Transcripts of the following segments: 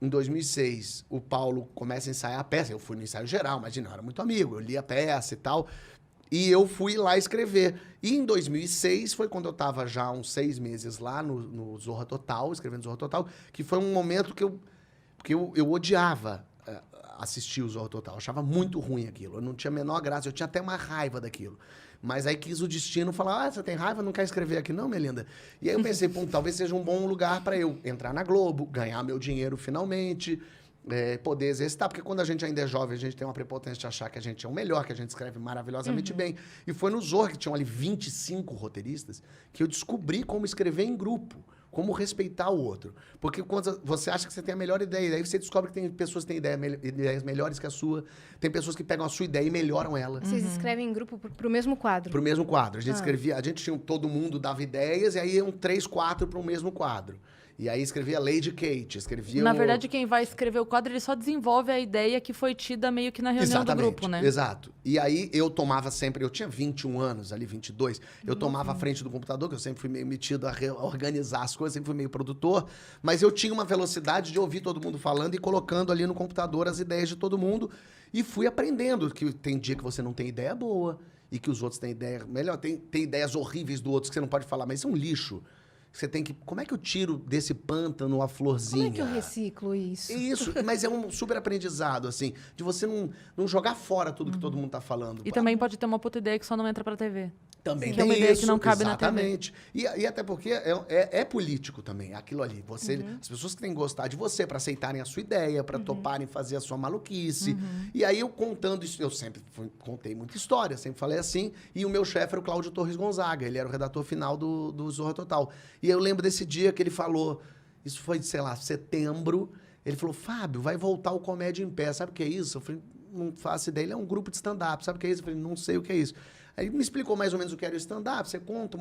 em 2006, o Paulo começa a ensaiar a peça. Eu fui no ensaio geral, imagina, eu era muito amigo. Eu li a peça e tal. E eu fui lá escrever. E em 2006 foi quando eu estava já há uns 6 meses lá no Zorra Total, escrevendo Zorra Total, que foi um momento que eu odiava assistir o Zorra Total. Eu achava muito ruim aquilo. Eu não tinha a menor graça, eu tinha até uma raiva daquilo. Mas aí quis o destino falar, você tem raiva, não quer escrever aqui não, minha linda? E aí eu pensei, pô, talvez seja um bom lugar para eu entrar na Globo, ganhar meu dinheiro finalmente, poder exercitar, porque quando a gente ainda é jovem, a gente tem uma prepotência de achar que a gente é o melhor, que a gente escreve maravilhosamente bem. E foi no Zorra, que tinham ali 25 roteiristas, que eu descobri como escrever em grupo, como respeitar o outro. Porque quando você acha que você tem a melhor ideia, aí você descobre que tem pessoas que têm ideias melhores que a sua, tem pessoas que pegam a sua ideia e melhoram ela. Vocês escrevem em grupo pro mesmo quadro? Pro mesmo quadro. A gente escrevia, a gente tinha, todo mundo dava ideias, e aí iam 3, 4 pro mesmo quadro. E aí escrevia Lady Kate, escrevia... Na verdade, quem vai escrever o quadro, ele só desenvolve a ideia que foi tida meio que na reunião do grupo, né? Exato. E aí eu tomava sempre... Eu tinha 21 anos, ali 22. Eu tomava a frente do computador, que eu sempre fui meio metido a organizar as coisas, sempre fui meio produtor. Mas eu tinha uma velocidade de ouvir todo mundo falando e colocando ali no computador as ideias de todo mundo. E fui aprendendo que tem dia que você não tem ideia boa e que os outros têm ideia melhor. Tem ideias horríveis do outro que você não pode falar, mas isso é um lixo. Você tem que... Como é que eu tiro desse pântano a florzinha? Como é que eu reciclo isso? Isso, mas é um super aprendizado, assim, de você não jogar fora tudo que todo mundo tá falando. E também pode ter uma puta ideia que só não entra pra TV. Também Sim. tem Uma ideia isso, que não cabe exatamente. E até porque é político também, aquilo ali. As pessoas que têm que gostar de você para aceitarem a sua ideia, para toparem fazer a sua maluquice. E aí eu contando isso, eu sempre contei muita história, sempre falei assim. E o meu chefe era o Cláudio Torres Gonzaga, ele era o redator final do Zorra Total. E eu lembro desse dia que ele falou, isso foi, sei lá, setembro, ele falou, Fábio, vai voltar o Comédia em Pé, sabe o que é isso? Eu falei, não faço ideia, ele é um grupo de stand-up, sabe o que é isso? Eu falei, não sei o que é isso. Aí ele me explicou mais ou menos o que era o stand-up, você conta,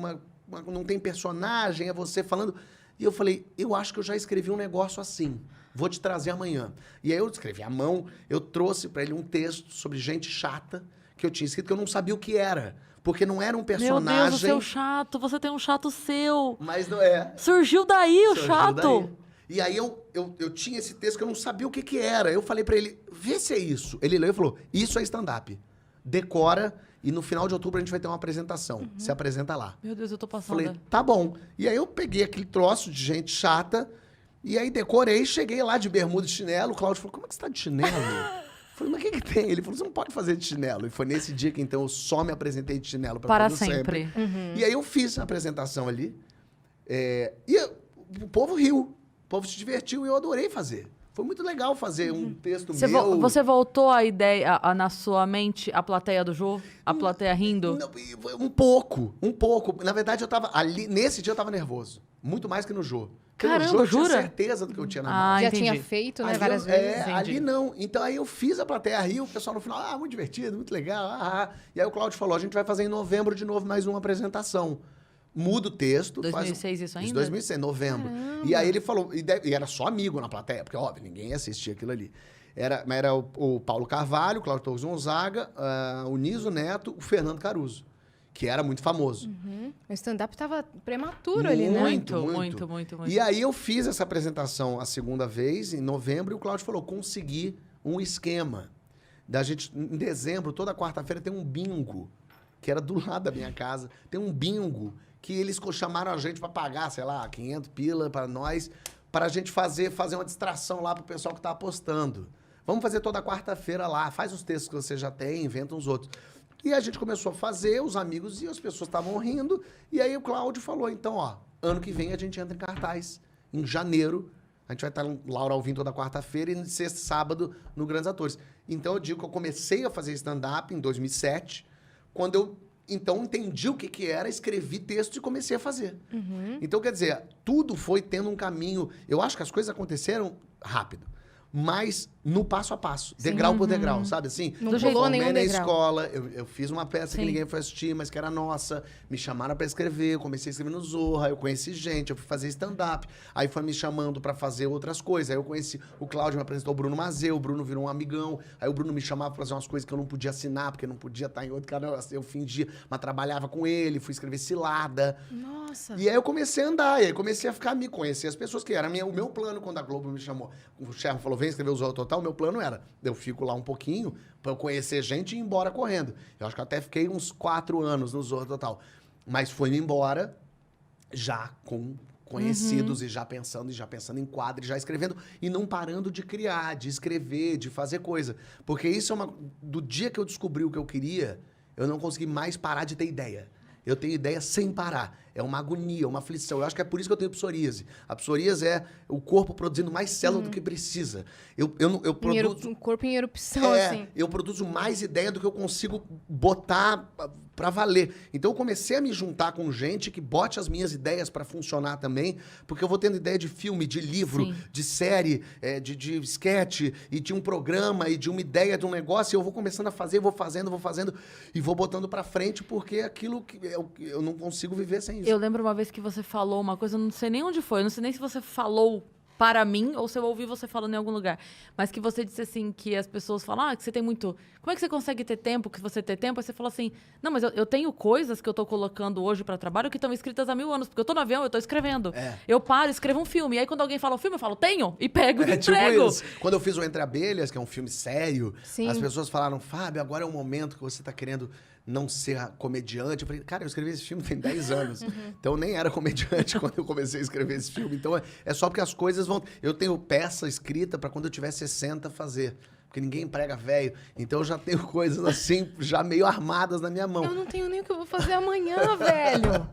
não tem personagem, é você falando. E eu falei, eu acho que eu já escrevi um negócio assim, vou te trazer amanhã. E aí eu escrevi à mão, eu trouxe para ele um texto sobre gente chata que eu tinha escrito, que eu não sabia o que era. Porque não era um personagem... Meu Deus, o seu chato, você tem um chato seu. Mas não é. Surgiu daí o Surgiu chato. daí. E aí eu tinha esse texto que eu não sabia o que era. Eu falei pra ele, vê se é isso. Ele leu e falou, isso é stand-up. Decora e no final de outubro a gente vai ter uma apresentação. Se apresenta lá. Meu Deus, eu tô passando. Falei, tá bom. E aí eu peguei aquele troço de gente chata e aí decorei, cheguei lá de bermuda e chinelo. O Cláudio falou, como é que você tá de chinelo? Eu falei, mas o que tem? Ele falou, você não pode fazer de chinelo. E foi nesse dia que, então, eu só me apresentei de chinelo para todo sempre. E aí eu fiz a apresentação ali. O povo riu. O povo se divertiu e eu adorei fazer. Foi muito legal fazer um texto meu. Você voltou a ideia, na sua mente, a plateia do Jô? A plateia rindo? Não, um pouco. Na verdade, eu tava ali, nesse dia eu tava nervoso. Muito mais que no Jô. Caramba, no Jô, eu jura? tinha certeza do que eu tinha na mão. Já entendi. tinha feito, né, Ali várias vezes. Ali não. Então aí eu fiz a plateia rir, o pessoal no final, muito divertido, muito legal. E aí o Cláudio falou, a gente vai fazer em novembro de novo mais uma apresentação. Muda o texto. 2006 isso ainda? 2006, novembro. Caramba. E aí ele falou, e era só amigo na plateia, porque óbvio, ninguém assistia aquilo ali. Mas era o Paulo Carvalho, o Cláudio Torres Gonzaga, o Niso Neto, o Fernando Caruso, que era muito famoso. O stand-up tava prematuro ali, né? Muito. E aí eu fiz essa apresentação a segunda vez, em novembro, e o Cláudio falou, consegui um esquema da gente, em dezembro, toda quarta-feira tem um bingo, que era do lado da minha casa, tem um bingo que eles chamaram a gente para pagar, sei lá, 500 pila para nós, para a gente fazer uma distração lá pro pessoal que tá apostando. Vamos fazer toda quarta-feira lá, faz os textos que você já tem, inventa uns outros. E a gente começou a fazer, os amigos e as pessoas estavam rindo. E aí o Cláudio falou, então, ano que vem a gente entra em cartaz. Em janeiro, a gente vai estar Laura Alvim toda quarta-feira e sexta e sábado no Grandes Atores. Então eu digo que eu comecei a fazer stand-up em 2007, quando eu, então, entendi o que era, escrevi texto e comecei a fazer. Então, quer dizer, tudo foi tendo um caminho... Eu acho que as coisas aconteceram rápido. Mas no passo a passo, degrau por degrau, sabe assim? Não pulou nenhum na degrau. escola, eu fiz uma peça que Sim. ninguém foi assistir, mas que era nossa. Me chamaram pra escrever, eu comecei a escrever no Zorra, eu conheci gente, eu fui fazer stand-up. Aí foi me chamando pra fazer outras coisas. Aí eu conheci o Cláudio, me apresentou o Bruno Mazeu, o Bruno virou um amigão. Aí o Bruno me chamava pra fazer umas coisas que eu não podia assinar, porque não podia estar em outro canal, eu fingia, mas trabalhava com ele, fui escrever Cilada. Nossa. Nossa. E aí eu comecei a andar, e aí comecei a ficar, me conhecer as pessoas, que era o meu plano quando a Globo me chamou. O chefe falou, vem escrever o Zorra Total, o meu plano era, eu fico lá um pouquinho pra eu conhecer gente e ir embora correndo. Eu acho que eu até fiquei uns 4 anos no Zorra Total. Mas fui-me embora já com conhecidos e já pensando em quadro, e já escrevendo e não parando de criar, de escrever, de fazer coisa. Porque isso é do dia que eu descobri o que eu queria, eu não consegui mais parar de ter ideia. Eu tenho ideia sem parar. É uma agonia, uma aflição. Eu acho que é por isso que eu tenho psoríase. A psoríase é o corpo produzindo mais célula do que precisa. Eu produzo... Um corpo em erupção, assim. Eu produzo mais ideia do que eu consigo botar pra valer. Então eu comecei a me juntar com gente que bote as minhas ideias pra funcionar também, porque eu vou tendo ideia de filme, de livro, Sim. de série, de sketch, e de um programa, e de uma ideia de um negócio, e eu vou começando a fazer, vou fazendo, e vou botando pra frente, porque aquilo que eu não consigo viver sem isso. Eu lembro uma vez que você falou uma coisa, eu não sei nem onde foi, eu não sei nem se você falou para mim ou se eu ouvi você falando em algum lugar, mas que você disse assim, que as pessoas falam, que você tem muito... Como é que você consegue ter tempo, que você ter tempo? Aí você falou assim, não, mas eu tenho coisas que eu tô colocando hoje para trabalho que estão escritas há 1000 anos, porque eu tô no avião, eu tô escrevendo. Eu paro, escrevo um filme, e aí quando alguém fala um filme, eu falo, tenho, e pego e entrego. Tipo isso. Quando eu fiz o Entre Abelhas, que é um filme sério, Sim. as pessoas falaram, Fábio, agora é o momento que você tá querendo não ser comediante. Eu falei, cara, eu escrevi esse filme tem 10 anos. Então eu nem era comediante quando eu comecei a escrever esse filme. Então é só porque as coisas vão... Eu tenho peça escrita para quando eu tiver 60 fazer. Porque ninguém prega velho. Então eu já tenho coisas assim, já meio armadas na minha mão. Eu não tenho nem o que eu vou fazer amanhã, velho.